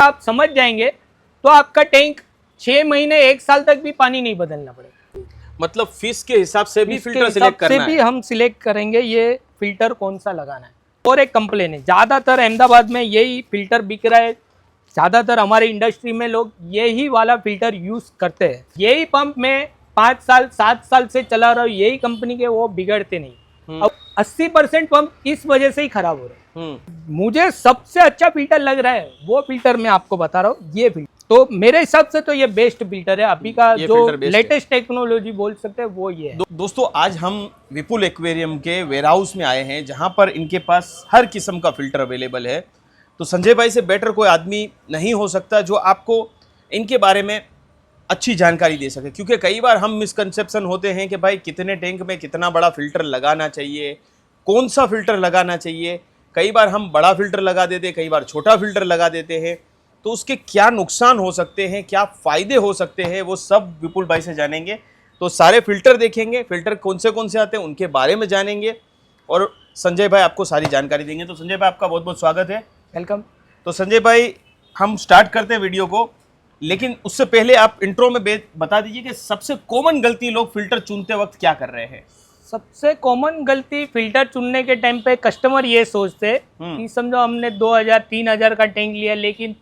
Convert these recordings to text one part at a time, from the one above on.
आप समझ जाएंगे तो आपका टैंक 6 महीने 1 साल तक भी पानी नहीं बदलना पड़ेगा। मतलब फिश के हिसाब से भी फिल्टर सिलेक्ट करना है। हम सिलेक्ट करेंगे ये फिल्टर कौन सा लगाना है। और एक कंप्लेन है, ज़्यादातर अहमदाबाद में यही फिल्टर बिक रहा है, ज़्यादातर हमारे इंडस्ट्री में लोग यही वाला फिल्टर यूज़ करते हैं। यही पंप में 5 साल 7 साल से चला रहा हूँ, यही कंपनी के, वो बिगड़ते नहीं। अब 80% पंप इस वजह से ही खराब हो रहे हैं। मुझे सबसे अच्छा फिल्टर लग रहा है वो फिल्टर मैं आपको बता रहा हूँ, ये फिल्टर। तो मेरे हिसाब से तो ये बेस्ट फिल्टर है अभी का, जो लेटेस्ट टेक्नोलॉजी बोल सकते हैं वो ये है। दोस्तों आज हम विपुल एक्वेरियम के वेयरहाउस में आए हैं, जहां पर इनके पास हर किस्म का फिल्टर अवेलेबल है। तो संजय भाई से बेटर कोई आदमी नहीं हो सकता जो आपको इनके बारे में अच्छी जानकारी दे सके, क्योंकि कई बार हम मिसकंसेप्शन होते हैं कि भाई कितने टैंक में कितना बड़ा फिल्टर लगाना चाहिए, कौन सा फिल्टर लगाना चाहिए। कई बार हम बड़ा फिल्टर लगा देते हैं, कई बार छोटा फिल्टर लगा देते हैं। तो उसके क्या नुकसान हो सकते हैं, क्या फ़ायदे हो सकते हैं, वो सब विपुल भाई से जानेंगे। तो सारे फिल्टर देखेंगे, फिल्टर कौन से आते हैं उनके बारे में जानेंगे, और संजय भाई आपको सारी जानकारी देंगे। तो संजय भाई आपका बहुत बहुत स्वागत है। वेलकम। तो संजय भाई हम स्टार्ट करते हैं वीडियो को, लेकिन उससे पहले आप इंट्रो में बता दीजिए कि सबसे कॉमन गलती लोग फिल्टर चुनते वक्त क्या कर रहे हैं। सबसे कॉमन गलती फिल्टर चुनने के टाइम पे कस्टमर ये सोचते कि समझो हमने 2000-3000 का टैंक लिया, लेकिन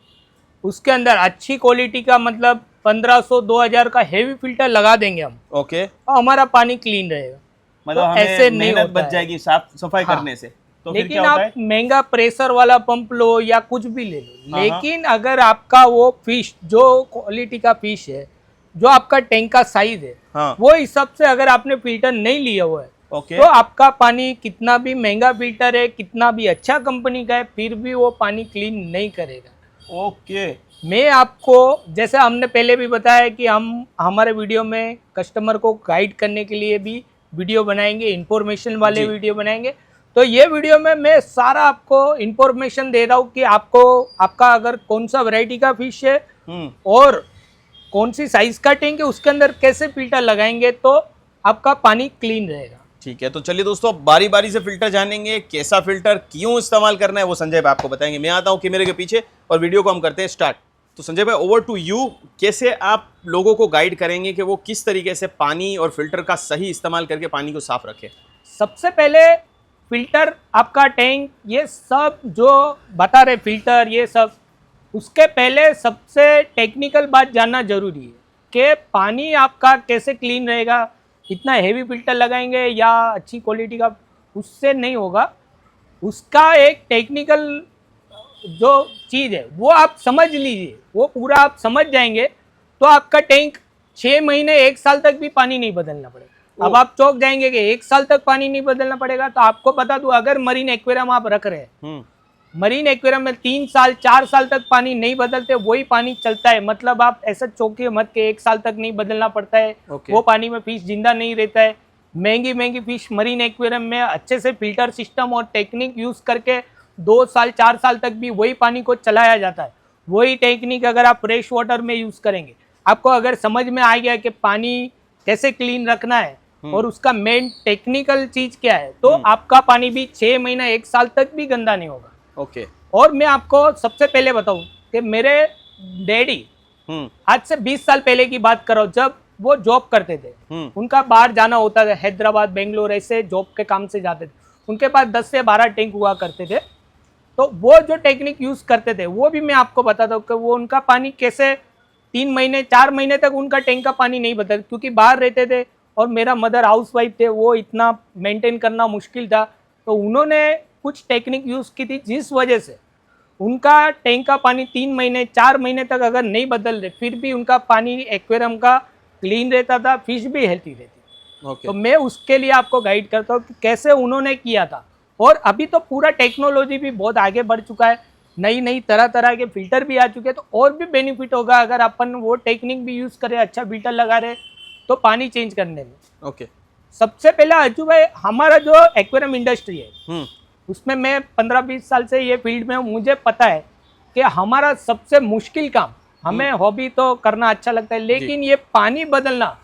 उसके अंदर अच्छी क्वालिटी का मतलब 1500-2000 का हेवी फिल्टर लगा देंगे हम, ओके, और हमारा पानी क्लीन रहेगा। मतलब तो हमें ऐसे नहीं मेहनत होता बच जाएगी साफ सफाई करने से। तो फिर लेकिन क्या होता आप महंगा प्रेशर वाला पंप लो या कुछ भी ले लो, हाँ। लेकिन अगर आपका वो फिश जो क्वालिटी का फिश है, जो आपका टैंक का साइज है, हाँ। वो हिसाब से अगर आपने फिल्टर नहीं लिया हुआ है, ओके, तो आपका पानी कितना भी महंगा फिल्टर है, कितना भी अच्छा कंपनी का है, फिर भी वो पानी क्लीन नहीं करेगा। ओके। मैं आपको, जैसे हमने पहले भी बताया कि हम हमारे वीडियो में कस्टमर को गाइड करने के लिए भी वीडियो बनाएंगे, इंफॉर्मेशन वाले वीडियो बनाएंगे। तो ये वीडियो में मैं सारा आपको इंफॉर्मेशन दे रहा हूँ कि आपको आपका अगर कौन सा वैरायटी का फिश है और कौन सी साइज का टैंक है, उसके अंदर कैसे फिल्टर लगाएंगे तो आपका पानी क्लीन रहेगा। ठीक है, तो चलिए दोस्तों बारी बारी से फिल्टर जानेंगे, कैसा फिल्टर क्यों इस्तेमाल करना है वो संजय भाई आपको बताएंगे। मैं आता हूँ कैमरे के पीछे और वीडियो को हम करते हैं स्टार्ट। तो संजय भाई ओवर टू यू, कैसे आप लोगों को गाइड करेंगे कि वो किस तरीके से पानी और फिल्टर का सही इस्तेमाल करके पानी को साफ रखें। सबसे पहले फिल्टर, आपका टैंक, ये सब जो बता रहे फिल्टर, ये सब, उसके पहले सबसे टेक्निकल बात जानना जरूरी है कि पानी आपका कैसे क्लीन रहेगा। इतना हेवी फिल्टर लगाएंगे या अच्छी क्वालिटी का, उससे नहीं होगा। उसका एक टेक्निकल जो चीज़ है वो आप समझ लीजिए, वो पूरा आप समझ जाएंगे तो आपका टैंक 6 महीने 1 साल तक भी पानी नहीं बदलना पड़ेगा। अब आप चौंक जाएंगे कि 1 साल तक पानी नहीं बदलना पड़ेगा। तो आपको बता दूं, अगर मरीन एक्वेरियम आप रख रहे हैं, मरीन एक्वेरियम में 3 साल 4 साल तक पानी नहीं बदलते, वही पानी चलता है, मतलब आप ऐसा चौंकिए मत के 1 साल तक नहीं बदलना पड़ता है। वो पानी में फिश जिंदा नहीं रहता है। महंगी महंगी फिश मरीन एक्वेरियम में अच्छे से फिल्टर सिस्टम और टेक्निक यूज करके 2 साल 4 साल तक भी वही पानी को चलाया जाता है। वही टेक्निक अगर आप फ्रेश वाटर में यूज करेंगे, आपको अगर समझ में आ गया कि पानी कैसे क्लीन रखना है और उसका मेन टेक्निकल चीज क्या है, तो आपका पानी भी 6 महीना 1 साल तक भी गंदा नहीं होगा। ओके। और मैं आपको सबसे पहले बताऊं कि मेरे डैडी, आज से 20 साल पहले की बात करो, जब वो जॉब करते थे, उनका बाहर जाना होता था, हैदराबाद बेंगलोर ऐसे जॉब के काम से जाते थे, उनके पास 10 से 12 टैंक हुआ करते थे। तो वो जो टेक्निक यूज करते थे वो भी मैं आपको बताता हूँ कि वो उनका पानी कैसे 3 महीने 4 महीने तक उनका टैंक का पानी नहीं बदल, क्योंकि बाहर रहते थे और मेरा मदर हाउस वाइफ थे, वो इतना मेंटेन करना मुश्किल था। तो उन्होंने कुछ टेक्निक यूज की थी, जिस वजह से उनका टैंक का पानी 3 महीने 4 महीने तक अगर नहीं बदल रहे, फिर भी उनका पानी एक्वेरियम का क्लीन रहता था, फिश भी हेल्थी रहती। तो मैं उसके लिए आपको गाइड करता हूँ कि कैसे उन्होंने किया था। और अभी तो पूरा टेक्नोलॉजी भी बहुत आगे बढ़ चुका है, नई नई तरह तरह के फिल्टर भी आ चुके हैं, तो और भी बेनिफिट होगा अगर अपन वो टेक्निक भी यूज करें, अच्छा फिल्टर लगा रहे तो पानी चेंज करने में। ओके। सबसे पहले अजू भाई, हमारा जो एक्वेरियम इंडस्ट्री है उसमें मैं 15-20 साल से ये फील्ड में हूँ, मुझे पता है कि हमारा सबसे मुश्किल काम, हमें हॉबी तो करना अच्छा लगता है, लेकिन ये पानी बदलना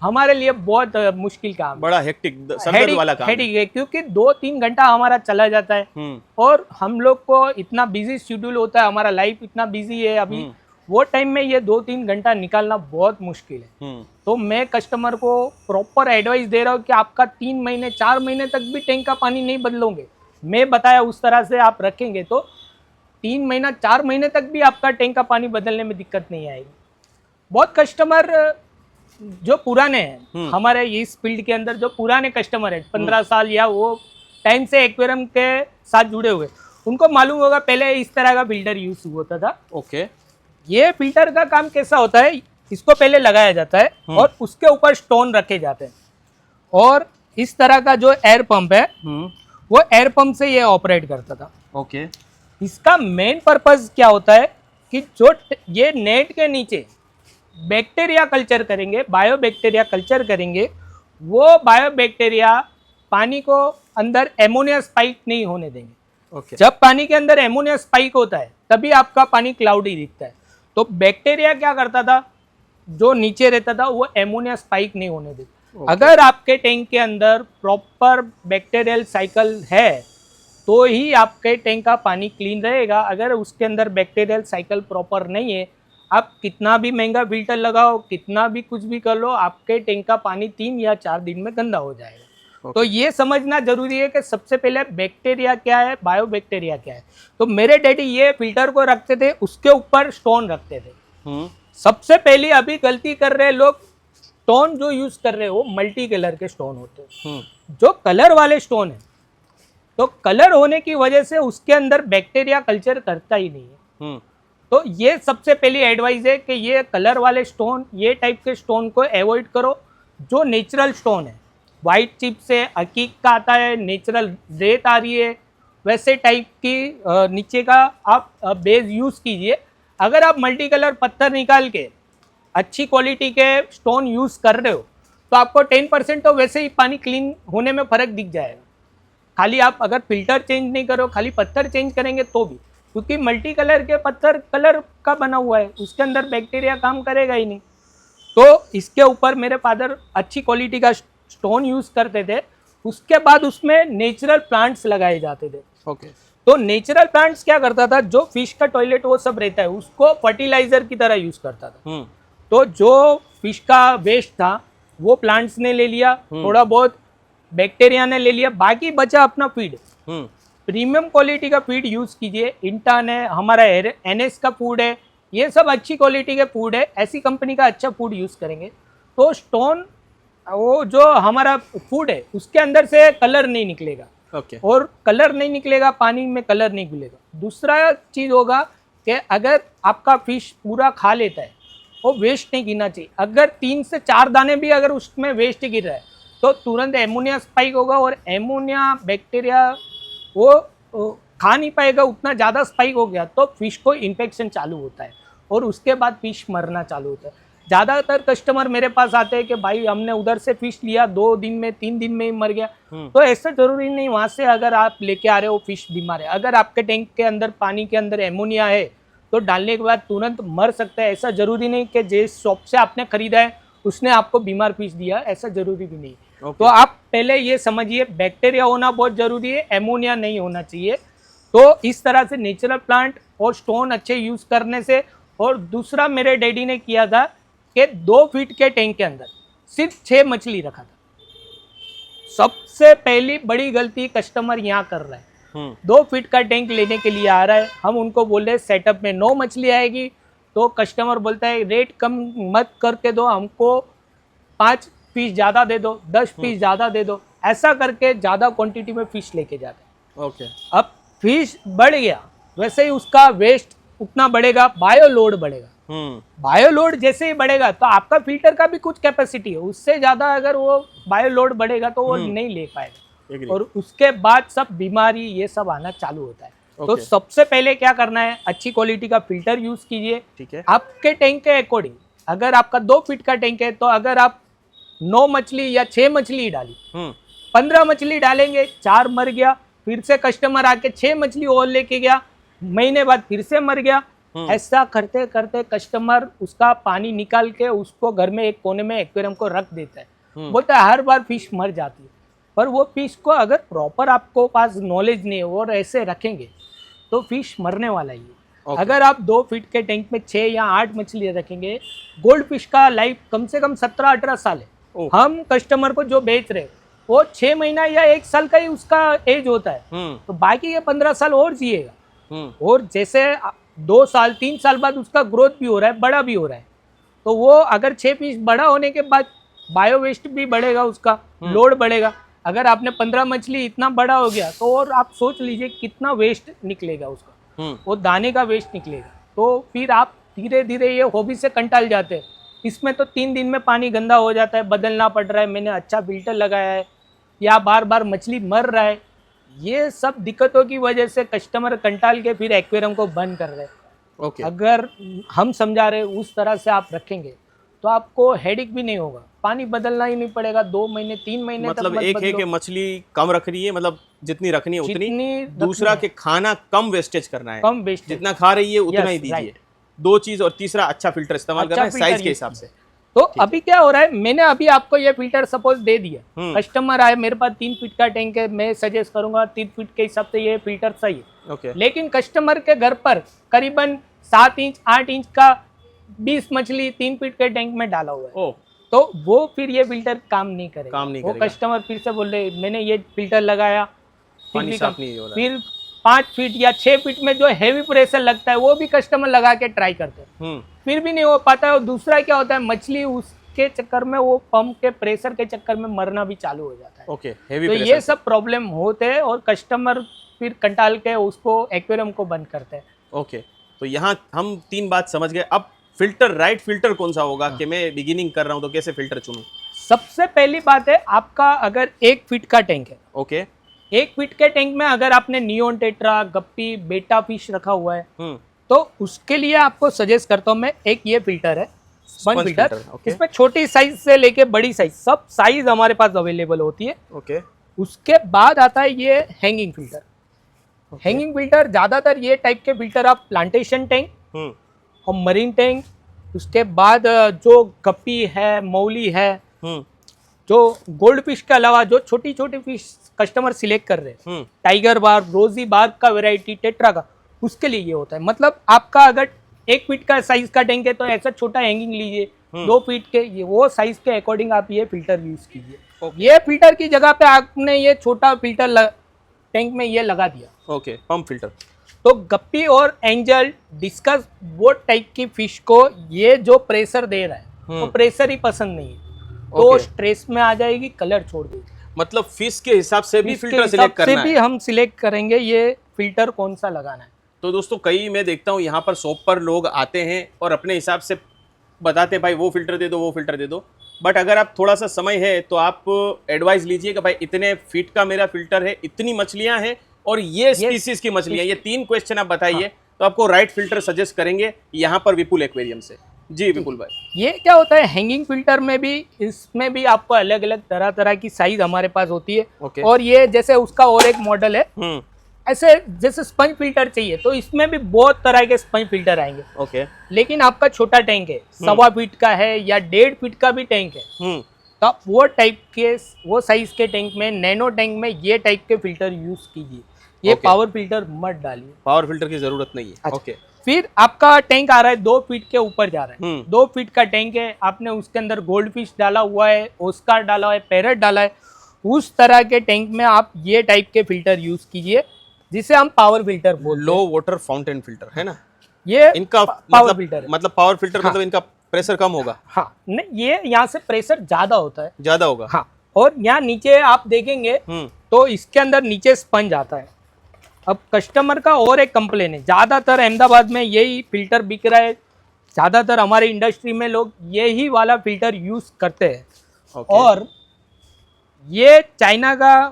हमारे लिए बहुत मुश्किल काम है, बड़ा हेक्टिक सरदर्द वाला काम है। हेडिक है, क्योंकि 2-3 घंटा हमारा चला जाता है और हम लोग को इतना बिजी शेड्यूल होता है, हमारा लाइफ इतना बिजी है अभी, वो टाइम में ये 2-3 घंटा निकालना बहुत मुश्किल है। तो मैं कस्टमर को प्रॉपर एडवाइस दे रहा हूँ कि आपका 3 महीने 4 महीने तक भी टैंक का पानी नहीं बदलोगे, मैं बताया उस तरह से आप रखेंगे तो 3 महीना 4 महीने तक भी आपका टैंक का पानी बदलने में दिक्कत नहीं आएगी। बहुत कस्टमर जो पुराने हैं हमारे इस फील्ड के अंदर, जो पुराने कस्टमर हैं 15 साल या वो टाइम से एक्वेरियम के साथ जुड़े हुए, उनको मालूम होगा पहले इस तरह का फिल्टर यूज होता था। ओके, ये फिल्टर का काम कैसा होता है, इसको पहले लगाया जाता है और उसके ऊपर स्टोन रखे जाते हैं और इस तरह का जो एयर पंप है वो एयर पंप से ये ऑपरेट करता था। ओके, इसका मेन पर्पस क्या होता है कि जो ये नेट के नीचे बैक्टीरिया कल्चर करेंगे, बायो बैक्टीरिया कल्चर करेंगे, वो बायो बैक्टीरिया पानी को अंदर एमोनिया स्पाइक नहीं होने देंगे। ओके, जब पानी के अंदर एमोनिया स्पाइक होता है तभी आपका पानी क्लाउडी दिखता है। तो बैक्टीरिया क्या करता था, जो नीचे रहता था वो एमोनिया स्पाइक नहीं होने देता। अगर आपके टैंक के अंदर प्रॉपर बैक्टीरियल साइकिल है तो ही आपके टैंक का पानी क्लीन रहेगा। अगर उसके अंदर बैक्टीरियल साइकिल प्रॉपर नहीं है, आप कितना भी महंगा फिल्टर लगाओ, कितना भी कुछ भी कर लो, आपके टैंक का पानी 3 या 4 दिन में गंदा हो जाएगा। तो ये समझना जरूरी है कि सबसे पहले बैक्टीरिया क्या है, बायो बैक्टीरिया क्या है। तो मेरे डैडी ये फिल्टर को रखते थे, उसके ऊपर स्टोन रखते थे। सबसे पहली अभी गलती कर रहे लोग, स्टोन जो यूज कर रहे हो मल्टी कलर के स्टोन होते हैं। जो कलर वाले स्टोन है, तो कलर होने की वजह से उसके अंदर बैक्टीरिया कल्चर करता ही नहीं है। तो ये सबसे पहली एडवाइस है कि ये कलर वाले स्टोन, ये टाइप के स्टोन को अवॉइड करो। जो नेचुरल स्टोन है, वाइट चिप से हकीक का आता है, नेचुरल रेत आ रही है, वैसे टाइप की नीचे का आप बेस यूज़ कीजिए। अगर आप मल्टी कलर पत्थर निकाल के अच्छी क्वालिटी के स्टोन यूज़ कर रहे हो तो आपको 10% तो वैसे ही पानी क्लीन होने में फ़र्क दिख जाएगा। खाली आप अगर फिल्टर चेंज नहीं करो, खाली पत्थर चेंज करेंगे तो भी, क्योंकि मल्टी कलर के पत्थर कलर का बना हुआ है, उसके अंदर बैक्टीरिया काम करेगा ही नहीं। तो इसके ऊपर मेरे फादर अच्छी क्वालिटी का स्टोन यूज़ करते थे। उसके बाद उसमें नेचुरल प्लांट्स लगाए जाते थे। ओके, तो नेचुरल प्लांट्स क्या करता था, जो फिश का टॉयलेट वो सब रहता है उसको फर्टिलाइजर की तरह यूज़ करता था। तो जो फिश का वेस्ट था वो प्लांट्स ने ले लिया, थोड़ा बहुत बैक्टीरिया ने ले लिया, बाकी बचा अपना फीड। प्रीमियम क्वालिटी का फीड यूज़ कीजिए। इंटर्न है, हमारा NS का फूड है, ये सब अच्छी क्वालिटी के फूड है। ऐसी कंपनी का अच्छा फूड यूज़ करेंगे तो स्टोन, वो जो हमारा फूड है उसके अंदर से कलर नहीं निकलेगा। ओके, और कलर नहीं निकलेगा, पानी में कलर नहीं घुलेगा। दूसरा चीज़ होगा कि अगर आपका फिश पूरा खा लेता है, वो वेस्ट नहीं गिरना चाहिए। अगर 3 से 4 दाने भी अगर उसमें वेस्ट गिर रहा है तो तुरंत एमोनिया स्पाइक होगा और एमोनिया बैक्टीरिया वो खा नहीं पाएगा, उतना ज़्यादा स्पाइक हो गया तो फिश को इन्फेक्शन चालू होता है और उसके बाद फिश मरना चालू होता है। ज़्यादातर कस्टमर मेरे पास आते हैं कि भाई हमने उधर से फिश लिया, 2 दिन में 3 दिन में ही मर गया। तो ऐसा जरूरी नहीं, वहाँ से अगर आप लेके आ रहे हो फिश बीमार है, अगर आपके टैंक के अंदर पानी के अंदर एमोनिया है तो डालने के बाद तुरंत मर सकता है। ऐसा जरूरी नहीं कि जिस शॉप से आपने खरीदा है उसने आपको बीमार फिश दिया, ऐसा जरूरी भी नहीं। तो आप पहले ये समझिए, बैक्टीरिया होना बहुत जरूरी है, एमोनिया नहीं होना चाहिए। तो इस तरह से नेचुरल प्लांट और स्टोन अच्छे यूज़ करने से। और दूसरा मेरे डैडी ने किया था कि 2 फीट के टैंक के अंदर सिर्फ 6 मछली रखा था। सबसे पहली बड़ी गलती कस्टमर यहाँ कर रहा है। 2 फीट का टैंक लेने के लिए आ रहा है, हम उनको बोल रहे हैं सेटअप में 9 मछली आएगी, तो कस्टमर बोलता है रेट कम मत करके दो, हमको 5 पीस ज़्यादा दे दो, 10 पीस ज़्यादा दे दो। ऐसा करके ज़्यादा क्वांटिटी में फिश लेके जाते हैं। ओके, अब फिश बढ़ गया, वैसे ही उसका वेस्ट उतना बढ़ेगा, बायो लोड बढ़ेगा। बायो लोड जैसे ही बढ़ेगा तो आपका फिल्टर का भी कुछ कैपेसिटी है, उससे ज़्यादा अगर वो बायो लोड बढ़ेगा तो वो नहीं ले पाएगा और उसके बाद सब बीमारी ये सब आना चालू होता है। तो सबसे पहले क्या करना है, अच्छी क्वालिटी का फिल्टर यूज कीजिए। ठीक है, आपके टैंक के अकॉर्डिंग, अगर आपका 2 फीट का टैंक है तो अगर आप 9 मछली या 6 मछली डाली, 15 मछली डालेंगे, 4 मर गया, फिर से कस्टमर आके 6 मछली और लेके गया, महीने बाद फिर से मर गया, ऐसा करते करते कस्टमर उसका पानी निकाल के उसको घर में एक कोने में एक्वेरियम को रख देता है। बोलता है हर बार फिश मर जाती है, पर वो फिश को अगर प्रॉपर आपको पास नॉलेज नहीं है और ऐसे रखेंगे तो फिश मरने वाला ही है। अगर आप 2 फीट के टैंक में 6 या 8 मछली रखेंगे, गोल्ड फिश का लाइफ कम से कम 17-18 साल है। हम कस्टमर को जो बेच रहे वो 6 महीना या 1 साल का ही उसका एज होता है, तो बाकी ये 15 साल और जिएगा। और जैसे 2 साल 3 साल बाद उसका ग्रोथ भी हो रहा है, बड़ा भी हो रहा है, तो वो अगर 6 पीस बड़ा होने के बाद बायो वेस्ट भी बढ़ेगा, उसका लोड बढ़ेगा। अगर आपने 15 मछली इतना बड़ा हो गया तो और आप सोच लीजिए कितना वेस्ट निकलेगा उसका, वो दाने का वेस्ट निकलेगा। तो फिर आप धीरे धीरे ये हॉबी से कंटाल जाते हैं। इसमें तो 3 दिन में पानी गंदा हो जाता है, बदलना पड़ रहा है, मैंने अच्छा फिल्टर लगाया है या बार बार मछली मर रहा है। ये सब दिक्कतों की वजह से कस्टमर कंटाल के फिर एक्वेरियम को बंद कर रहे हैं। अगर हम समझा रहे उस तरह से आप रखेंगे तो आपको हेडेक भी नहीं होगा, पानी बदलना ही नहीं पड़ेगा 2 महीने 3 महीने मतलब तक एक है कि मछली कम रख रही है, मतलब जितनी रखनी है उतनी, दूसरा कि खाना कम वेस्टेज करना है, कम वेस्ट जितना खा रही है उतना ही दीजिए। 2 चीज, और तीसरा अच्छा फिल्टर इस्तेमाल करना है साइज के हिसाब से। तो अभी क्या हो रहा है, मैंने अभी आपको ये फिल्टर सपोज दे दिया, कस्टमर आए मेरे पास 3 फीट का टैंक है, मैं सजेस्ट करूंगा 3 फीट के हिसाब से ये फिल्टर सही है। लेकिन कस्टमर के घर पर करीबन 7 इंच 8 इंच का 20 मछली 3 फीट के टैंक में डाला हुआ है, तो वो फिर ये फिल्टर काम नहीं करेगा। वो कस्टमर फिर से बोल रहे मैंने ये फिल्टर लगाया, फिर 5 फीट या 6 फीट में जो हैवी प्रेशर लगता है वो भी कस्टमर लगा के ट्राई करते हैं, फिर भी नहीं हो पाता है। और दूसरा क्या होता है, मछली उसके चक्कर में, वो पंप के प्रेशर के चक्कर में मरना भी चालू हो जाता है। हेवी तो ये सब प्रॉब्लम होते हैं और कस्टमर फिर कंटाल के उसको एक्वेरियम को बंद करते हैं। तो यहाँ हम 3 बात समझ गए। अब फिल्टर, राइट फिल्टर कौन सा होगा कि मैं बिगिनिंग कर रहा हूँ तो कैसे फिल्टर चुनूं? सबसे पहली बात है, आपका अगर 1 फीट का टैंक है, 1 फीट के टैंक में अगर आपने नियोन टेट्रा, गप्पी, बेटा फिश रखा हुआ है, तो उसके लिए आपको सजेस्ट करता हूँ मैं, एक ये फिल्टर है स्पंज फिल्टर। इसमें छोटी साइज से लेके बड़ी साइज, सब साइज हमारे पास अवेलेबल होती है। उसके बाद आता है ये हैंगिंग फिल्टर। हैंगिंग फिल्टर ज्यादातर ये टाइप के फिल्टर आप प्लांटेशन टैंक और मरीन टैंक, उसके बाद जो गप्पी है, मौली है, जो गोल्ड फिश के अलावा जो छोटी छोटी फिश कस्टमर सिलेक्ट कर रहे हैं, टाइगर बार्ब, रोजी बार्ब का वैरायटी, टेट्रा का, उसके लिए ये होता है। मतलब आपका अगर 1 फीट का साइज का टैंक है तो ऐसा छोटा हैंगिंग लीजिए, 2 फीट के, ये वो साइज के अकॉर्डिंग आप ये फिल्टर यूज कीजिए। ये फिल्टर की जगह पे आपने ये छोटा फिल्टर टैंक में ये लगा दिया, पंप फिल्टर, तो गप्पी और एंजल, डिस्कस, वो टाइप की फिश को ये जो प्रेशर दे रहा है वो प्रेशर ही पसंद नहीं है, तो स्ट्रेस में आ जाएगी, कलर छोड़ देगी। मतलब फिश के हिसाब से भी फिल्टर सिलेक्ट करना है, भी हम सिलेक्ट करेंगे ये फिल्टर कौन सा लगाना है। तो दोस्तों कई मैं देखता हूँ यहाँ पर शॉप पर लोग आते हैं और अपने हिसाब से बताते हैं भाई वो फिल्टर दे दो, वो फिल्टर दे दो। बट अगर आप थोड़ा सा समय है तो आप एडवाइस लीजिए कि भाई इतने फीट का मेरा फिल्टर है, इतनी मछलियाँ हैं और ये स्पीसीज की मछलियाँ, ये 3 क्वेश्चन आप बताइए, तो आपको राइट फिल्टर सजेस्ट करेंगे यहाँ पर विपुल एक्वेरियम से। जी विपुल भाई, ये क्या होता है हैंगिंग फिल्टर में भी, इसमें भी आपको अलग अलग तरह तरह की साइज हमारे पास होती है। और ये जैसे उसका और एक मॉडल है, ऐसे जैसे स्पंज फिल्टर चाहिए तो इसमें भी बहुत तरह के स्पंज फिल्टर आएंगे। लेकिन आपका छोटा टैंक है, 1.25 फीट का है या 1.5 फीट का भी टैंक है, तो आप वो टाइप के, वो साइज के टैंक में, नैनो टैंक में ये टाइप के फिल्टर यूज कीजिए। ये पावर फिल्टर मत डालिए, पावर फिल्टर की जरूरत नहीं है। फिर आपका टैंक आ रहा है 2 फीट के ऊपर जा रहा है, 2 फीट का टैंक है, आपने उसके अंदर गोल्ड फिश डाला हुआ है, ओस्कार डाला हुआ है, पैरट डाला है, उस तरह के टैंक में आप ये टाइप के फिल्टर यूज कीजिए, जिसे हम पावर फिल्टर बोलते हैं। लो वाटर फाउंटेन फिल्टर है ना, ये इनका पावर फिल्टर है। मतलब पावर फिल्टर मतलब इनका प्रेशर कम होगा। हाँ, नहीं, ये यहाँ से प्रेशर ज्यादा होता है, ज्यादा होगा। हाँ, और यहाँ नीचे आप देखेंगे तो इसके अंदर नीचे स्पंज आता है। अब कस्टमर का और एक कंप्लेन है, ज्यादातर अहमदाबाद में यही फिल्टर बिक रहा है, ज्यादातर हमारे इंडस्ट्री में लोग यही वाला फिल्टर यूज करते हैं। और ये चाइना का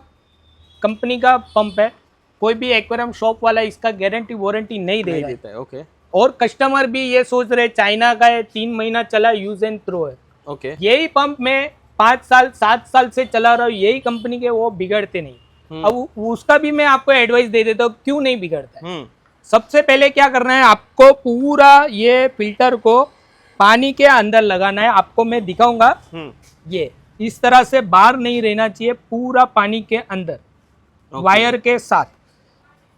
कंपनी का पंप है, कोई भी एक्वेरियम शॉप वाला इसका गारंटी वारंटी नहीं देता है। और कस्टमर भी ये सोच रहे चाइना का है, 3 महीना चला, यूज एंड थ्रो है। यही पंप में 5 साल 7 साल से चला रहा हूँ, यही कंपनी के, वो बिगड़ते नहीं। अब उसका भी मैं आपको एडवाइस दे देता हूँ क्यों नहीं बिगड़ता है। सबसे पहले क्या करना है, आपको पूरा ये फिल्टर को पानी के अंदर लगाना है। आपको मैं दिखाऊंगा, ये इस तरह से बाहर नहीं रहना चाहिए, पूरा पानी के अंदर वायर के साथ।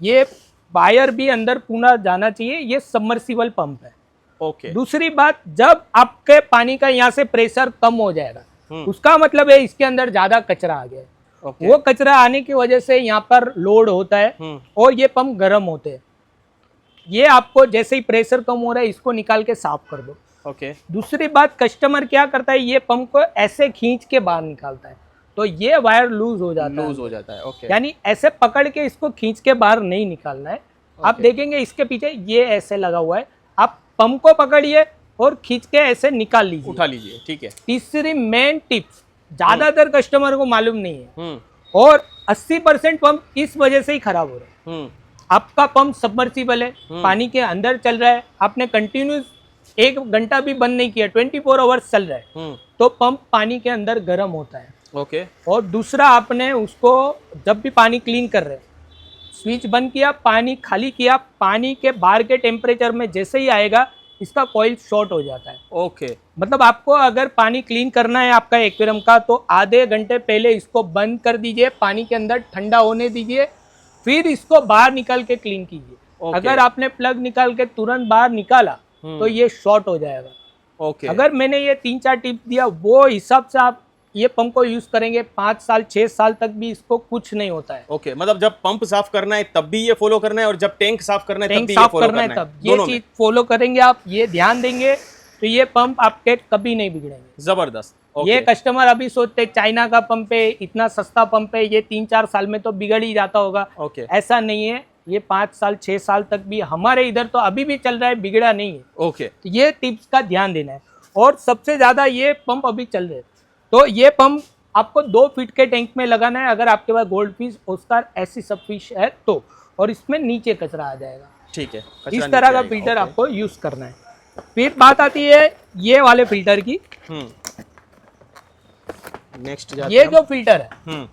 ये वायर भी अंदर पूरा जाना चाहिए। ये सबमर्सिबल पंप है। ओके। दूसरी बात, जब आपके पानी का यहाँ से प्रेशर कम हो जाएगा, उसका मतलब है इसके अंदर ज्यादा कचरा आ गया है। वो कचरा आने की वजह से यहाँ पर लोड होता है और ये पंप गर्म होते हैं। ये आपको जैसे ही प्रेशर कम हो रहा है, इसको निकाल के साफ कर दो। ओके। दूसरी बात, कस्टमर क्या करता है, ये पंप को ऐसे खींच के बाहर निकालता है, तो ये वायर लूज हो जाता है। ओके। यानी ऐसे पकड़ के इसको खींच के बाहर नहीं निकालना है। आप देखेंगे इसके पीछे ये ऐसे लगा हुआ है, आप पंप को पकड़िए और खींच के ऐसे निकाल लीजिए, उठा लीजिए। ठीक है। तीसरी मेन टिप्स, ज्यादातर कस्टमर को मालूम नहीं है और 80% पंप इस वजह से ही खराब हो रहा है। आपका पंप सबमर्सिबल है, पानी के अंदर चल रहा है, आपने कंटिन्यूस 1 घंटा भी बंद नहीं किया, 24 आवर्स चल रहा है, तो पंप पानी के अंदर गर्म होता है। ओके। और दूसरा, आपने उसको जब भी पानी क्लीन कर रहे हैं, स्विच बंद किया, पानी खाली किया, पानी के बाहर के टेम्परेचर में जैसे ही आएगा, इसका कॉइल शॉर्ट हो जाता है। ओके। मतलब आपको अगर पानी क्लीन करना है आपका एक्वेरियम का, तो आधे घंटे पहले इसको बंद कर दीजिए, पानी के अंदर ठंडा होने दीजिए, फिर इसको बाहर निकाल के क्लीन कीजिए। अगर आपने प्लग निकाल के तुरंत बाहर निकाला तो ये शॉर्ट हो जाएगा। ओके। अगर मैंने ये 3-4 टिप्स दिया, वो हिसाब से आप ये पंप को यूज करेंगे, 5 साल 6 साल तक भी इसको कुछ नहीं होता है। ओके। मतलब जब पंप साफ करना है तब भी ये फॉलो करना है, और जब टैंक साफ करना है तब टैंक भी ये साफ फॉलो करना है, करना तब ये दोनों चीज फॉलो करेंगे आप, ये ध्यान देंगे, तो ये पंप आपके कभी नहीं बिगड़ेंगे। जबरदस्त। ओके। ये कस्टमर अभी सोचते चाइना का पंप है, इतना सस्ता पंप है, ये 3-4 साल में तो बिगड़ ही जाता होगा। ओके। ऐसा नहीं है, ये 5 साल 6 साल तक भी हमारे इधर तो अभी भी चल रहा है, बिगड़ा नहीं है। ओके। तो ये टिप्स का ध्यान देना है। और सबसे ज्यादा ये पंप अभी चल रहे हैं, तो ये पंप आपको 2 फीट के टैंक में लगाना है, अगर आपके पास गोल्ड फिश, ऑस्कर ऐसी सब फिश है तो, और इसमें नीचे कचरा आ जाएगा। ठीक है। इस तरह का फिल्टर आपको यूज करना है। फिर बात आती है ये वाले फिल्टर की। नेक्स्ट ये जो फिल्टर है,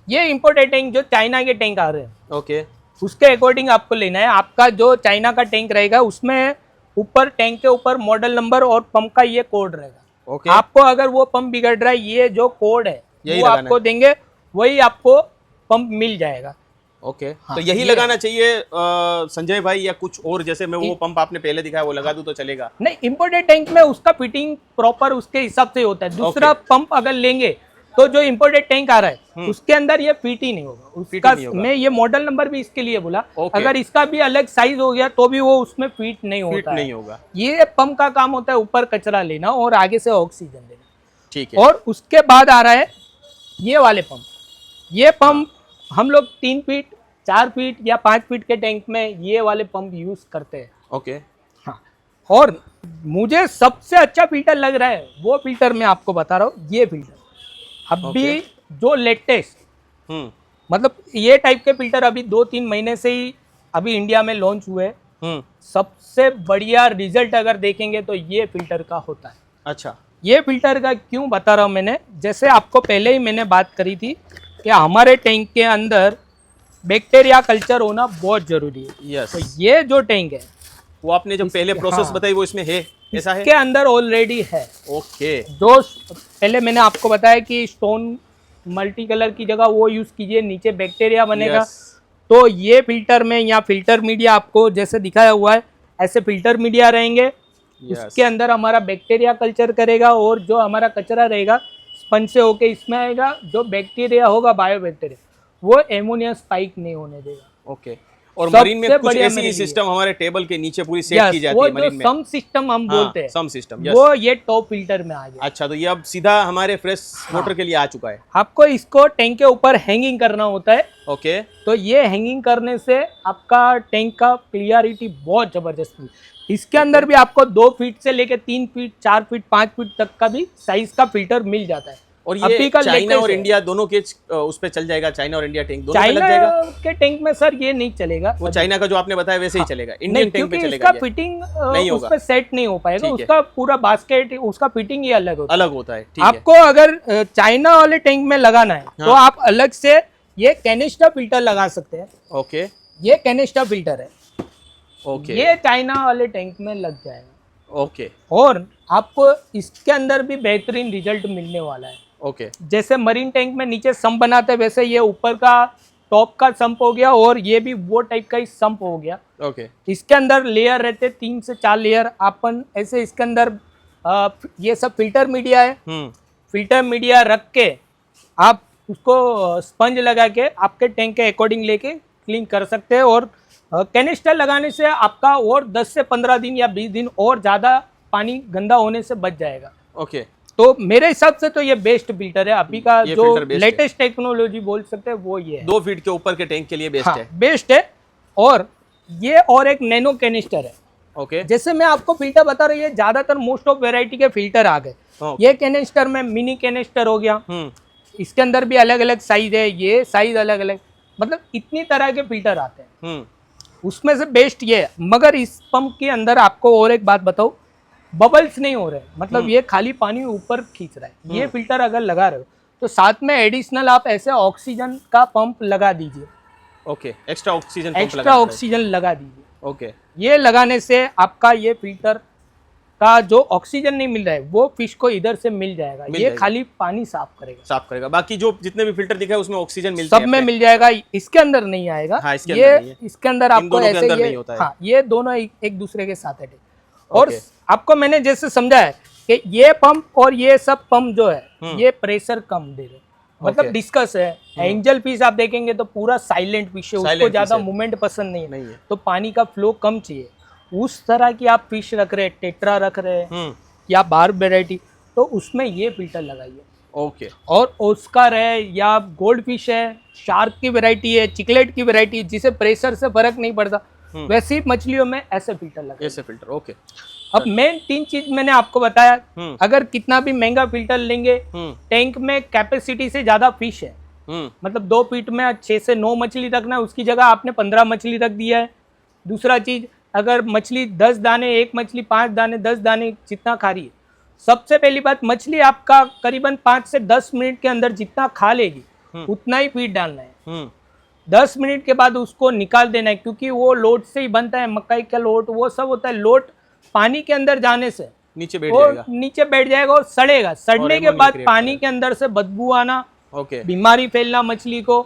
ये इम्पोर्टेड टैंक जो चाइना के टैंक आ रहे हैं, ओके, उसके अकॉर्डिंग आपको लेना है। आपका जो चाइना का टैंक रहेगा, उसमें ऊपर टैंक के ऊपर मॉडल नंबर और पंप का ये कोड रहेगा। ओके। आपको अगर वो पंप बिगड़ रहा है, ये जो कोड है यही वो आपको देंगे, वही आपको पंप मिल जाएगा। ओके। हाँ, तो यही ये लगाना चाहिए संजय भाई, या कुछ और? जैसे मैं वो पंप आपने पहले दिखाया वो लगा दूं तो चलेगा? नहीं, इम्पोर्टेड टैंक में उसका फिटिंग प्रॉपर उसके हिसाब से होता है। दूसरा पंप अगर लेंगे तो जो इम्पोर्टेड टैंक आ रहा है उसके अंदर ये फिट ही नहीं होगा उसका। मैं ये मॉडल नंबर भी इसके लिए बोला, अगर इसका भी अलग साइज हो गया तो भी वो उसमें फिट नहीं होगा। ये पंप का काम होता है ऊपर कचरा लेना और आगे से ऑक्सीजन देना। ठीक है। और उसके बाद आ रहा है ये वाले पंप। ये पंप हम लोग 3 फीट 4 फीट या 5 फीट के टैंक में ये वाले पंप यूज करते हैं। ओके। हाँ, और मुझे सबसे अच्छा फिल्टर लग रहा है वो फिल्टर मैं आपको बता रहा हूँ। ये फिल्टर अभी जो लेटेस्ट, मतलब ये टाइप के फिल्टर अभी 2-3 महीने से ही अभी इंडिया में लॉन्च हुए। सबसे बढ़िया रिजल्ट अगर देखेंगे तो ये फिल्टर का होता है। अच्छा, ये फिल्टर का क्यों बता रहा हूँ मैंने, जैसे आपको पहले ही मैंने बात करी थी कि हमारे टैंक के अंदर बैक्टीरिया कल्चर होना बहुत जरूरी है। यस। तो ये जो टैंक है, वो आपने जो पहले प्रोसेस बताई वो इसमें है, ऐसा है? के अंदर ऑलरेडी है। ओके। जो पहले मैंने आपको बताया कि स्टोन मल्टी कलर की जगह वो यूज कीजिए, नीचे बैक्टीरिया बनेगा। तो ये फिल्टर में या फिल्टर मीडिया आपको जैसे दिखाया हुआ है ऐसे फिल्टर मीडिया रहेंगे। उसके अंदर हमारा बैक्टीरिया कल्चर करेगा और जो हमारा कचरा रहेगा स्पंज से होके इसमें आएगा। जो बैक्टीरिया होगा, बायो बैक्टीरिया, वो एमोनिया स्पाइक नहीं होने देगा। ओके। और मरीन में कुछ ऐसी सिस्टम हमारे टेबल के नीचे पूरी सेट की जाती है मरीन में। सम सिस्टम हम बोलते हैं, सम सिस्टम, वो ये टॉप फिल्टर में आ गया। अच्छा, तो ये अब सीधा हमारे फ्रेश वाटर के लिए आ चुका है। आपको इसको टैंक के ऊपर हैंगिंग करना होता है। ओके। तो ये हैंगिंग करने से आपका टैंक का क्लियरिटी बहुत जबरदस्त है। इसके अंदर भी आपको 2 फीट से लेके 3 फीट 4 फीट 5 फीट तक का भी साइज का फिल्टर मिल जाता है। और ये चाइना और इंडिया दोनों के उस पे चल जाएगा? चाइना और इंडिया टैंक दोनों पे लग जाएगा? चाइना के टैंक में सर ये नहीं चलेगा। वो चाइना का जो आपने बताया वैसे ही चलेगा, इंडियन टैंक पे चलेगा? इसका फिटिंग उस पे सेट नहीं हो पाएगा, उसका पूरा बास्केट, उसका फिटिंग ही अलग होता है। ठीक है। आपको अगर चाइना वाले टैंक में लगाना है तो आप अलग से ये कैनिस्टर फिल्टर लगा सकते हैं। ओके। ये कैनिस्टर फिल्टर है, ओके ये चाइना वाले टैंक में लग जाएगा। ओके और आपको इसके अंदर भी बेहतरीन रिजल्ट मिलने वाला है। ओके जैसे मरीन टैंक में नीचे सम्प बनाते हैं, वैसे ये ऊपर का टॉप का सम्प हो गया और ये भी वो टाइप का ही सम्प हो गया। ओके इसके अंदर लेयर रहते 3 से 4 लेयर। अपन ऐसे इसके अंदर ये सब फिल्टर मीडिया है। फिल्टर मीडिया रख के आप उसको स्पंज लगा के आपके टैंक के अकॉर्डिंग लेके क्लीन कर सकते हैं। और कैनिस्टर लगाने से आपका और 10 से 15 दिन या 20 दिन और ज़्यादा पानी गंदा होने से बच जाएगा। ओके तो मेरे हिसाब से तो ये बेस्ट फिल्टर है अभी का, ये जो filter best लेटेस्ट टेक्नोलॉजी बोल सकते हैं वो ये है। 2 फीट के ऊपर के टैंक के लिए बेस्ट हाँ, है। बेस्ट है। और ये और एक नैनो कैनिस्टर है। ओके जैसे मैं आपको फिल्टर बता रही है, ज्यादातर मोस्ट ऑफ वेराइटी के फिल्टर आ गए। ओके। ये कैनिस्टर में मिनी कैनिस्टर हो गया, इसके अंदर भी अलग अलग साइज है, ये साइज अलग अलग, मतलब इतनी तरह के फिल्टर आते हैं। उसमें से बेस्ट ये है। मगर इस पंप के अंदर आपको और एक बात बताऊं, बबल्स नहीं हो रहे, मतलब ये खाली पानी ऊपर खींच रहा है। ये फिल्टर अगर लगा रहे हो तो साथ में एडिशनल आप ऐसे ऑक्सीजन का पंप लगा दीजिए। Okay extra oxygen extra oxygen लगा दीजिए। ओके ये लगाने से आपका ये फिल्टर का जो ऑक्सीजन नहीं मिल रहा है वो फिश को इधर से मिल जाएगा। मिल ये जाएगा। खाली पानी साफ करेगा, साफ करेगा। बाकी जो जितने भी फिल्टर दिखा है उसमें ऑक्सीजन मिलती सब में मिल जाएगा। इसके अंदर नहीं आएगा। हाँ, इसके ये अंदर नहीं है। इसके अंदर इन आपको दोनों के ऐसे अंदर ये नहीं होता है। हाँ, ये दोनों एक दूसरे के साथ है। और ओके। आपको मैंने जैसे समझा है कि ये पंप और ये सब पंप जो है ये प्रेशर कम दे रहे, मतलब ओके। डिस्कस है। एंजल फिश आप देखेंगे तो पूरा साइलेंट फिश है, उसको Silent ज्यादा fish है। मूवमेंट पसंद नहीं नहीं है, है। तो पानी का फ्लो कम चाहिए। उस तरह की आप फिश रख रहे हैं, टेट्रा रख रहे हैं या बार वेराइटी, तो उसमें ये फिल्टर लगाइए। ओके और ओस्कर है या गोल्ड फिश है, शार्क की वैरायटी है, चिकलेट की वैरायटी है, जिसे प्रेशर से फर्क नहीं पड़ता, वैसी मछलियों में ऐसे फिल्टर लगाइए। ऐसे फिल्टर ओके। अब मेन 3 चीज मैंने आपको बताया। अगर कितना भी महंगा फिल्टर लेंगे, टैंक में कैपेसिटी से ज्यादा फिश है, मतलब 2 फीट में 6 से 9 मछली रखना है, उसकी जगह आपने 15 मछली रख दिया है। दूसरा चीज, अगर मछली 10 दाने, एक मछली 5 दाने, 10 दाने जितना खा रही है, सबसे पहली बात, मछली आपका करीबन 5 से 10 मिनट के अंदर जितना खा लेगी उतना ही फीड डालना है। 10 मिनट के बाद उसको निकाल देना है, क्योंकि वो लोट से ही बनता है। मकई का लोट वो सब होता है। लोट पानी के अंदर जाने से नीचे बैठ वो जाएगा। नीचे बैठ जाएगा और सड़ेगा। सड़ने के ammonia बाद create पानी के अंदर से बदबू आना, ओके बीमारी फैलना मछली को।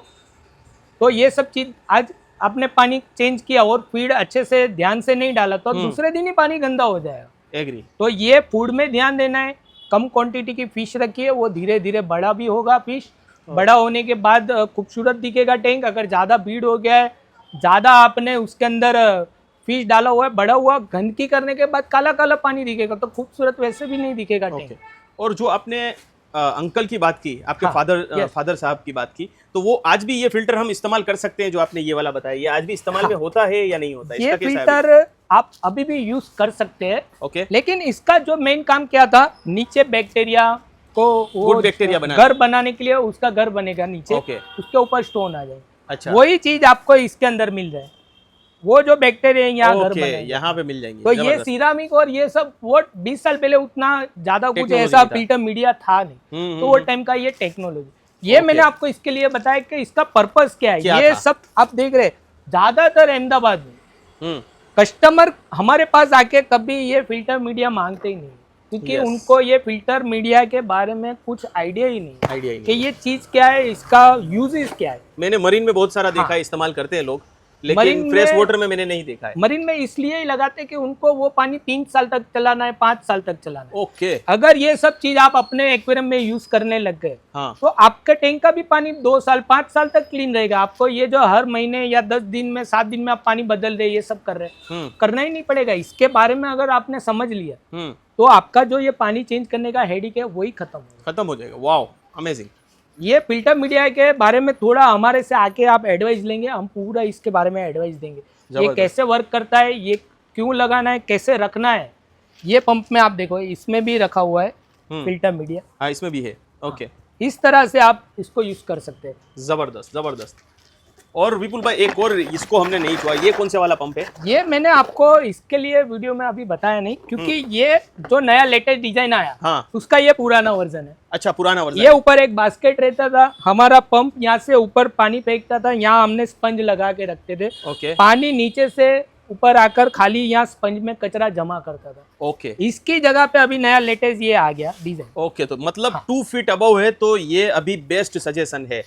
तो ये सब चीज, आज आपने पानी चेंज किया और फीड अच्छे से ध्यान से नहीं डाला तो दूसरे दिन ही पानी गंदा हो जाएगा। एग्री। तो ये फूड में ध्यान देना है। कम क्वांटिटी की फिश रखिए, वो धीरे धीरे बड़ा भी होगा फिश। बड़ा होने के बाद खूबसूरत दिखेगा टैंक। अगर ज़्यादा भीड़ हो गया है, ज़्यादा आपने उसके अंदर फिश डाला हुआ है, बड़ा हुआ, गंदगी करने के बाद काला काला पानी दिखेगा, तो खूबसूरत वैसे भी नहीं दिखेगा टैंक। और जो आपने अंकल की बात की, आपके हाँ, फादर साहब की बात की, तो वो आज भी ये फिल्टर हम इस्तेमाल कर सकते हैं जो आपने ये वाला बताया, ये आज भी इस्तेमाल में होता है या नहीं होता है? ये इसका कैसा है फिल्टर आप अभी भी यूज कर सकते हैं। ओके। लेकिन इसका जो मेन काम क्या था, नीचे बैक्टीरिया को Good bacteria बनाना। घर बनाने के लिए उसका घर बनेगा नीचे, ओके। उसके ऊपर स्टोन आ जाए। अच्छा। वही चीज आपको इसके अंदर मिल जाए, वो जो बैक्टीरिया यहाँ घर ओके, बनेगा। यहाँ पे मिल जाएंगे। तो ये जबरदस्त। सिरामिक और ये सब वो 20 साल पहले उतना ज्यादा कुछ Technology ऐसा था। फिल्टर मीडिया था नहीं, तो वो टाइम का ये टेक्नोलॉजी। ये ओके। मैंने आपको इसके लिए बताया कि इसका पर्पस क्या है। क्या ये था? सब आप देख रहे हैं, ज्यादातर अहमदाबाद में हम्म कस्टमर हमारे पास आके कभी ये फिल्टर मीडिया मांगते ही नहीं, क्योंकि Yes. उनको ये फिल्टर मीडिया के बारे में कुछ आइडिया ही नहीं आइडिया ही कि नहीं। ये चीज क्या है, इसका यूजेस क्या है। मैंने मरीन में बहुत सारा देखा हाँ। है, इस्तेमाल करते हैं लोग, मरीन लेकिन में- फ्रेश वाटर में मैंने नहीं देखा है। मरीन में इसलिए ही लगाते कि उनको वो पानी 3 साल तक चलाना है, 5 साल तक चलाना है। ओके। अगर ये सब चीज आप अपने एक्वेरियम में यूज करने लग गए हाँ। तो आपके टैंक का भी पानी 2 साल 5 साल तक क्लीन रहेगा। आपको ये जो हर महीने या 10 दिन में 7 दिन में आप पानी बदल रहे, ये सब कर रहे हैं, करना ही नहीं पड़ेगा। इसके बारे में अगर आपने समझ लिया तो आपका जो ये पानी चेंज करने का हेडेक है वही खत्म होगा। खत्म हो जाएगा। Wow, amazing. ये फिल्टर मीडिया के बारे में थोड़ा हमारे से आके आप एडवाइस लेंगे, हम पूरा इसके बारे में एडवाइस देंगे। ये जबरदस्त। कैसे वर्क करता है, ये क्यों लगाना है, कैसे रखना है। ये पंप में आप देखो, इसमें भी रखा हुआ है फिल्टर मीडिया। हाँ, इसमें भी है। ओके। इस तरह से आप इसको यूज कर सकते हैं। जबरदस्त जबरदस्त। और विपुल भाई, एक और इसको हमने नहीं छुआ, ये कौन से वाला पंप है? ये मैंने आपको इसके लिए वीडियो में अभी बताया नहीं, क्योंकि ये जो नया लेटेस्ट डिजाइन आया हाँ। उसका ये पुराना वर्जन है। अच्छा, पुराना वर्जन। ये ऊपर एक बास्केट रहता था, हमारा पंप यहाँ से ऊपर पानी फेंकता था, यहाँ हमने स्पंज लगा के रखते थे। ओके। पानी नीचे से ऊपर आकर खाली यहाँ स्पंज में कचरा जमा करता था। ओके इसकी जगह पे अभी नया लेटेस्ट ये आ गया डिजाइन। ओके, तो मतलब 2 फीट अबव है तो ये अभी बेस्ट सजेशन है।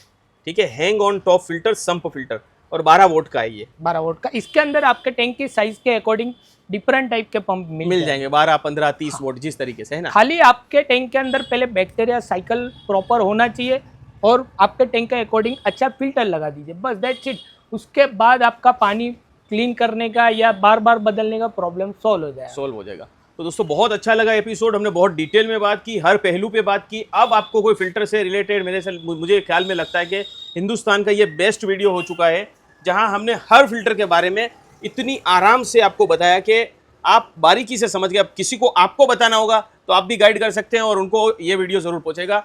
ठीक है, hang on top filter, sump filter, और 12 वोल्ट का है ये। 12 वोल्ट का। इसके अंदर आपके टैंक की साइज के अकॉर्डिंग डिफरेंट टाइप के पंप मिल जाएंगे 12, 15, 30 वोल्ट जिस तरीके से, है ना। खाली आपके टैंक के अंदर पहले बैक्टीरिया साइकिल प्रॉपर होना चाहिए और आपके टैंक के अकॉर्डिंग अच्छा फिल्टर लगा दीजिए, बस दैट्स इट। उसके बाद आपका पानी क्लीन करने का या बार बार बदलने का प्रॉब्लम सॉल्व हो जाएगा। तो दोस्तों बहुत अच्छा लगा एपिसोड, हमने बहुत डिटेल में बात की, हर पहलू पे बात की। अब आपको कोई फिल्टर से रिलेटेड मुझे ख्याल में लगता है कि हिंदुस्तान का ये बेस्ट वीडियो हो चुका है, जहां हमने हर फिल्टर के बारे में इतनी आराम से आपको बताया कि आप बारीकी से समझ गए। अब किसी को आपको बताना होगा तो आप भी गाइड कर सकते हैं और उनको ये वीडियो ज़रूर पहुंचेगा।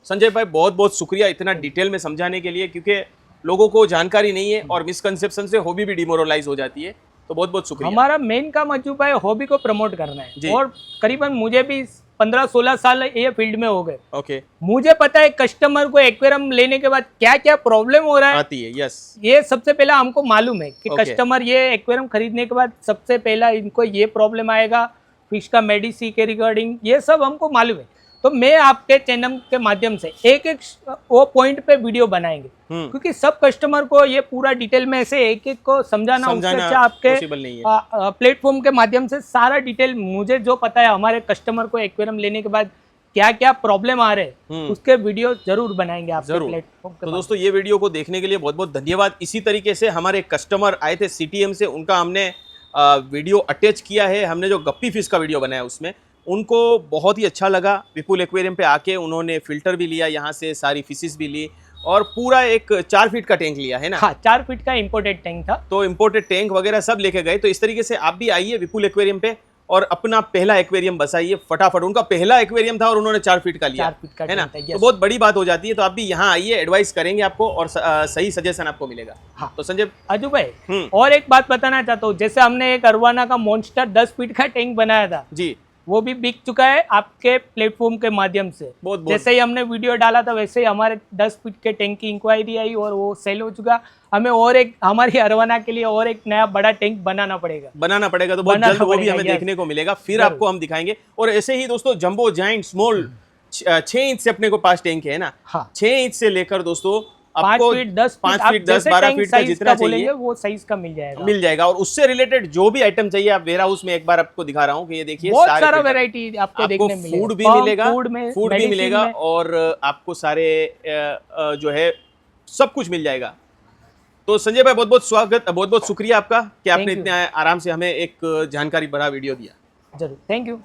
संजय भाई बहुत बहुत शुक्रिया इतना डिटेल में समझाने के लिए, क्योंकि लोगों को जानकारी नहीं है और मिसकंसेप्शन से हॉबी भी डिमोरलाइज हो जाती है। तो बहुत बहुत शुक्रिया। हमारा मेन काम अजूबा है हॉबी को प्रमोट करना जी। है, और करीबन मुझे भी 15-16 साल ये फील्ड में हो गए। ओके, मुझे पता है कस्टमर को एक्वेरियम लेने के बाद क्या क्या प्रॉब्लम हो रहा है आती है। यस, ये सबसे पहला हमको मालूम है कि Okay. कस्टमर ये एक्वेरियम खरीदने के बाद सबसे पहला इनको ये प्रॉब्लम आएगा, फिश का मेडिसिन के रिगार्डिंग, ये सब हमको मालूम है। तो मैं आपके चैनल के माध्यम से एक एक वो पॉइंट पे वीडियो बनाएंगे, क्योंकि सब कस्टमर को ये पूरा डिटेल में ऐसे एक एक को समझाना उससे अच्छा आपके पॉसिबल नहीं है। प्लेटफॉर्म के माध्यम से सारा डिटेल मुझे जो पता है हमारे कस्टमर को एक्वेरियम लेने के बाद क्या क्या प्रॉब्लम आ रहे हैं उसके वीडियो जरूर बनाएंगे आपके जरूर। प्लेटफॉर्म के तो दोस्तों ये वीडियो को देखने के लिए बहुत बहुत धन्यवाद। इसी तरीके से हमारे कस्टमर आए थे सीटीएम से, उनका हमने वीडियो अटैच किया है। हमने जो गप्पी फिश का वीडियो बनाया उसमें उनको बहुत ही अच्छा लगा। विपुल एक्वेरियम पे आके उन्होंने फिल्टर भी लिया, यहाँ से सारी फिशेस भी ली और पूरा एक 4 फीट का टैंक लिया है ना। हाँ, 4 फीट का इंपोर्टेड टैंक था। तो इंपोर्टेड टैंक वगैरह सब लेके गए। तो इस तरीके से आप भी आइए विपुल एक्वेरियम पे और अपना पहला एक्वेरियम बसाइए फटाफट। उनका पहला एक्वेरियम था और उन्होंने 4 फीट का लिया, 4 फीट का है ना। टैंक था, तो बहुत बड़ी बात हो जाती है। तो आप भी यहाँ आइए, एडवाइस करेंगे आपको और सही सजेशन आपको मिलेगा। हाँ। तो संजय अजू भाई और एक बात बताना चाहता हूँ, जैसे हमने एक अरवाना का मॉन्स्टर 10 फीट का टैंक बनाया था जी, वो भी बिक चुका है आपके प्लेटफॉर्म के माध्यम से। बहुत जैसे ही हमने वीडियो डाला था वैसे ही हमारे 10 फीट के टैंक की इंक्वायरी आई और वो सेल हो चुका। हमें और एक हमारी अरवाना के लिए और एक नया बड़ा टैंक बनाना पड़ेगा। तो बहुत जल्द वो भी हमें देखने को मिलेगा, फिर आपको हम दिखाएंगे। और ऐसे ही दोस्तों जंबो, जाइंट, स्मॉल 6 इंच से अपने को पास टैंक है ना। हाँ। 6 इंच से लेकर दोस्तों 5 आपको फीट 10 5 फीट 10 12 फीट का जितना चाहिए वो साइज का मिल जाएगा। और उससे रिलेटेड जो भी आइटम चाहिए आप वेयर हाउस में एक बार आपको दिखा रहा हूँ कि ये देखिए बहुत सारे सारा filter। वैरायटी आपको देखने मिलेगा। फूड भी मिलेगा, फूड भी medicine मिलेगा में। और आपको सारे जो है सब कुछ मिल जाएगा। तो संजय भाई बहुत बहुत स्वागत, बहुत बहुत शुक्रिया आपका कि आपने Thank you. इतने आराम से हमें एक जानकारी भरा वीडियो दिया। जरूर, थैंक यू।